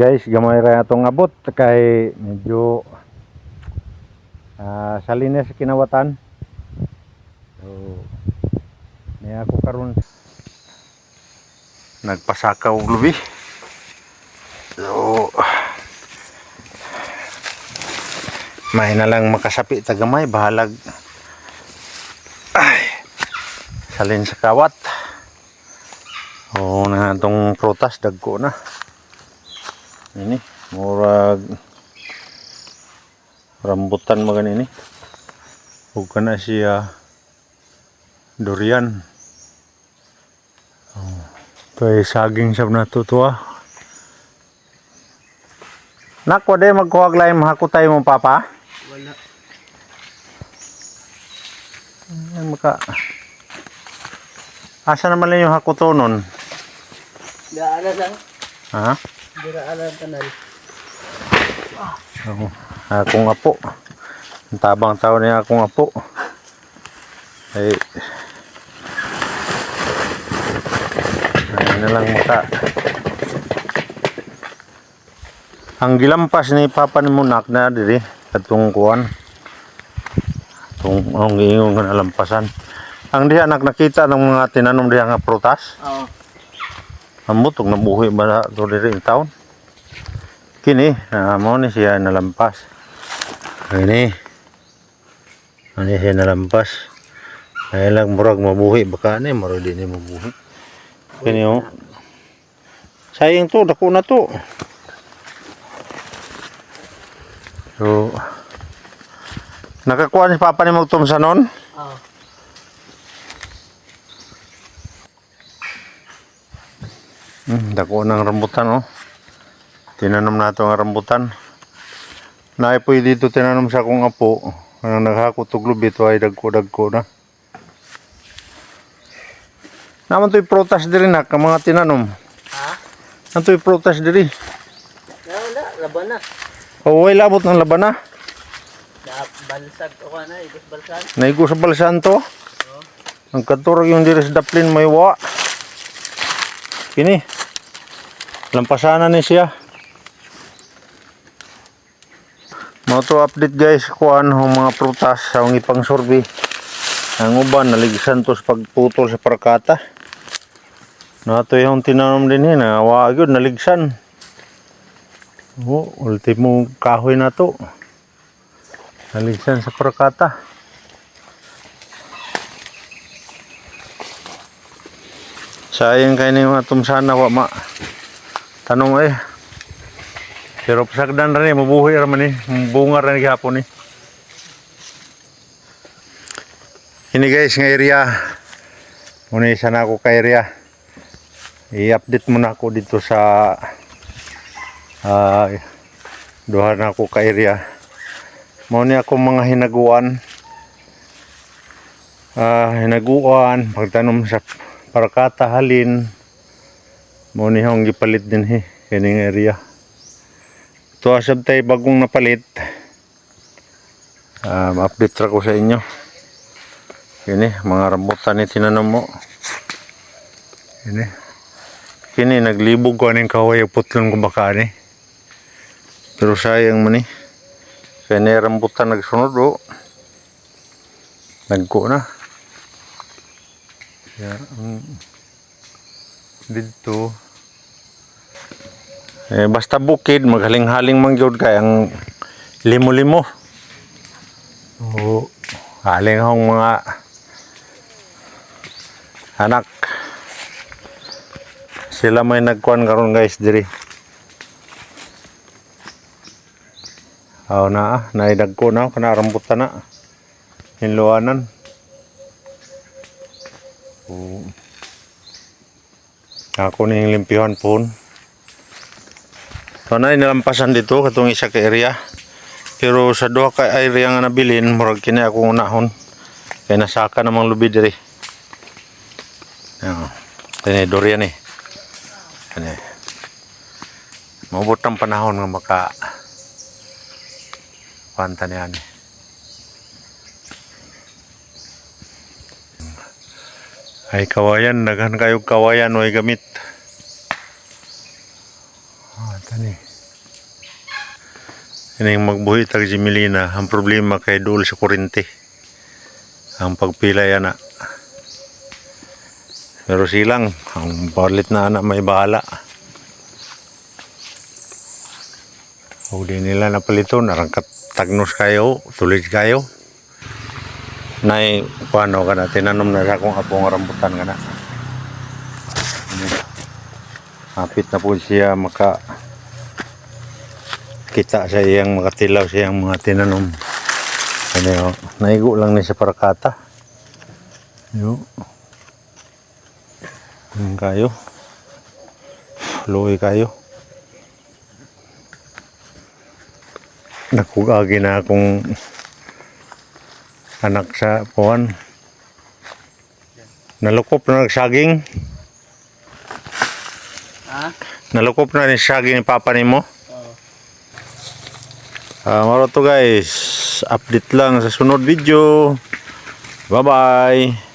guys, gamay ra atong abot kay medyo salines sa kinawatan. So may ako karon nagpasakaw og lubi. So may na lang makasapi ta gamay bahalag ay salin sa kawat. O na itong prutas dagko na ini murag rambutan magan ini ug kana siya durian. Ito saging sab na tutua. Nako de magkuhag lain mahakutay mo papa. Wala. Ay maka asa naman lang yung hakutonon? Daanan lang. Ha? Daanan kanal. Akong apo. Ang tabang tao niya akong apo. Ay na lang maka. Ang gilampas ni papa ni Munak na diri katong kuan. Tung ang giingon nga lampasan. Ang diha anak nakita ng mga tinanom diha nga prutas. Oo. Ambot og nabuhi ba na to diri in town. Kini mo ni siya nalampas. Ini. Ani siya nalampas. Ay lang murag mabuhi baka ni maro din ni mabuhi. Kini oh. Sayang to dako na to. So nakakuha ni papa ni magtumsanon? Oo. Dako ng rambutan oh. Tinanom nato ang rambutan. Naipoy dito tinanom sa akong apo. Ang naghakot og lubi to ay dagko na. Naman to'y prutas diri na ka mga tinanom. Ha? Naman to'y prutas diri. Wala, laban na. O way labot ng laban na. Balsad o ka na, igos balsad. Naigo sa balsan to. Ang katurog yung diri sa daplin may wa. Kini. Lampasanan ni siya. Mo to update guys kuan ang mga prutas sa ipang sorbi. Ang uban naligsan to sa pagputol sa parkata. Nato yung tinanom din na wa gyud naligsan. Oh, ultimo kahoy na to. Naligsan sa parkata. Sayang kay ni mga tumsana wa ma. Tanong eh. Pero pasagdan rin mabuhi ra man ni, bunga ra gihapon ni. Ini guys nga area. Muna isa na ako ka area. I-update muna ako dito sa duha na ako ka area. Mao ni ako mga hinaguan. Hinaguan pagtanom sa parakata halin. Mao ni hong gipalit din kining area. Ito asab tay bagong napalit. Update ra ko sa inyo. Kini mga rambutan ni tinanom mo. Kini naglibog ko aning kahoy putlon ko baka ni. Pero sayang man ni. Kani rambutan nagsunod o. Nagko na. Dito. Basta bukid maghaling-haling man gyud kay ang limo-limo. O haling hong mga anak. Sila may nagkuan karon guys diri. Aw na naidagko na kana rambutan na. Hinluanan. Ako ning limpihan pon. So na nilampasan dito katong isa ka area. Pero sa duha ka area nga nabilin murag kini akong unahon. Kay nasaka namang lubi diri. Kani durian ni. Kani. Maubot ang panahon nga maka panta niyan. Ay kawayan, daghan kayo kawayan way gamit. Tani. Ini yung magbuhi tag Jimelina. Ang problema kay dool sa kurente. Ang pagpila yan na. Pero silang, ang palit na anak may bahala. Huwag din nila napalito, narangkat tagnos kayo, tulis kayo. Nay, paano ka na, tinanom na sa akong apong rambutan ka na. Hapit na po siya kita sa iyang makatilaw sa iyang mga tinanom. Ano, naigo lang ni sa parakata. Yo. Kayo. Luwi kayo. Nakugagi na akong anak sa puwan. Nalukop na nagsaging. Ha? Nalukop na ni saging ni papa nimo. Oo. Maro to guys. Update lang sa sunod video. Bye bye.